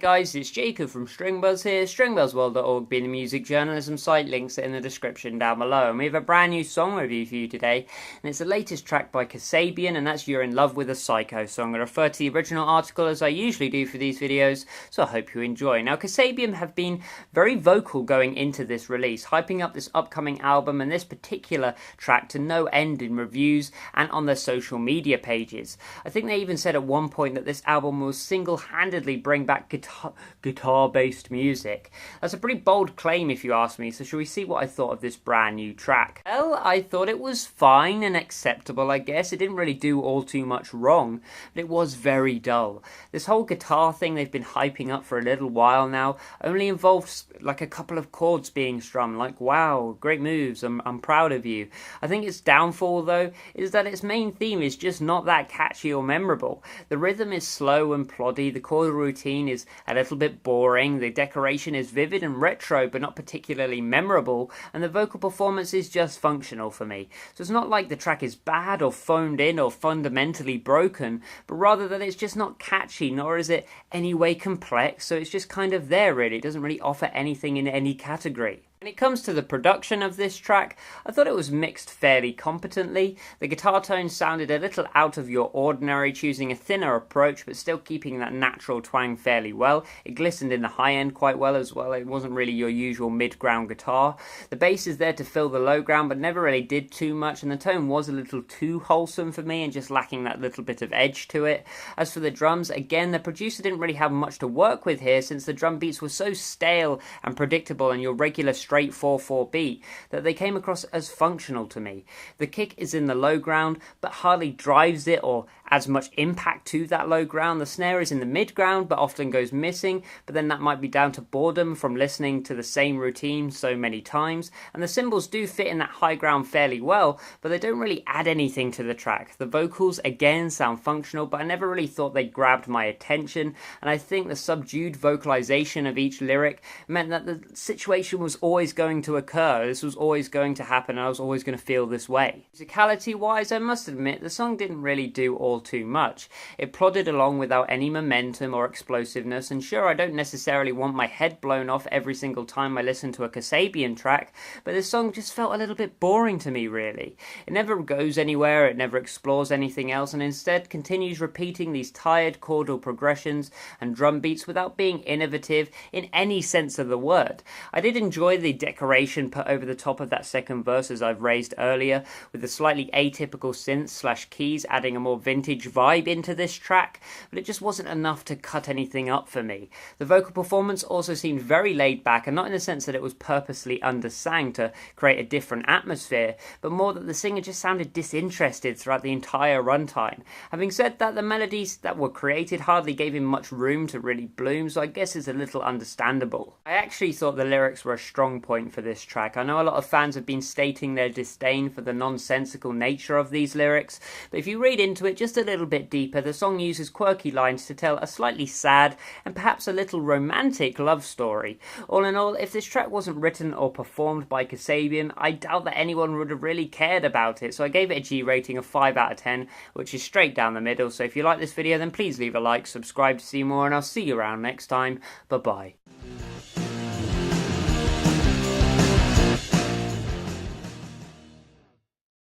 guys, it's Jacob from Stringbuzz here, stringbuzzworld.org being a music journalism site, links are in the description down below. And we have a brand new song review for you today, and it's the latest track by Kasabian, and that's You're in Love with a Psycho song. I refer to the original article as I usually do for these videos, so I hope you enjoy. Now, Kasabian have been very vocal going into this release, hyping up this upcoming album and this particular track to no end in reviews and on their social media pages. I think they even said at one point that this album will single-handedly bring back guitar-based music. That's a pretty bold claim if you ask me, so shall we see what I thought of this brand new track? Well, I thought it was fine and acceptable, I guess. It didn't really do all too much wrong, but it was very dull. This whole guitar thing they've been hyping up for a little while now only involves like a couple of chords being strummed, like wow, great moves, I'm proud of you. I think its downfall though is that its main theme is just not that catchy or memorable. The rhythm is slow and ploddy, the chord routine is a little bit boring, the decoration is vivid and retro but not particularly memorable, and the vocal performance is just functional for me. So it's not like the track is bad or phoned in or fundamentally broken, but rather that it's just not catchy, nor is it any way complex, so it's just kind of there really. It doesn't really offer anything in any category. When it comes to the production of this track, I thought it was mixed fairly competently. The guitar tones sounded a little out of your ordinary, choosing a thinner approach but still keeping that natural twang fairly well. It glistened in the high end quite well as well. It wasn't really your usual mid-ground guitar. The bass is there to fill the low ground but never really did too much, and the tone was a little too wholesome for me and just lacking that little bit of edge to it. As for the drums, again, the producer didn't really have much to work with here since the drum beats were so stale and predictable and your regular straight 4/4 beat that they came across as functional to me. The kick is in the low ground but hardly drives it or adds much impact to that low ground. The snare is in the mid ground but often goes missing, but then that might be down to boredom from listening to the same routine so many times. And the cymbals do fit in that high ground fairly well, but they don't really add anything to the track. The vocals again sound functional, but I never really thought they grabbed my attention, and I think the subdued vocalization of each lyric meant that the situation was always going to occur. This was always going to happen, and I was always going to feel this way. Musicality wise, I must admit the song didn't really do all too much. It plodded along without any momentum or explosiveness, and sure, I don't necessarily want my head blown off every single time I listen to a Kasabian track, but this song just felt a little bit boring to me really. It never goes anywhere, it never explores anything else, and instead continues repeating these tired chordal progressions and drum beats without being innovative in any sense of the word. I did enjoy the decoration put over the top of that second verse as I've raised earlier, with the slightly atypical synths / keys adding a more vintage vibe into this track, but it just wasn't enough to cut anything up for me. The vocal performance also seemed very laid back, and not in the sense that it was purposely undersung to create a different atmosphere, but more that the singer just sounded disinterested throughout the entire runtime. Having said that, the melodies that were created hardly gave him much room to really bloom, so I guess it's a little understandable. I actually thought the lyrics were a strong point for this track. I know a lot of fans have been stating their disdain for the nonsensical nature of these lyrics, but if you read into it just a little bit deeper, the song uses quirky lines to tell a slightly sad and perhaps a little romantic love story. All in all, if this track wasn't written or performed by Kasabian, I doubt that anyone would have really cared about it, so I gave it a G rating of 5 out of 10, which is straight down the middle. So if you like this video, then please leave a like, subscribe to see more, and I'll see you around next time. Bye bye.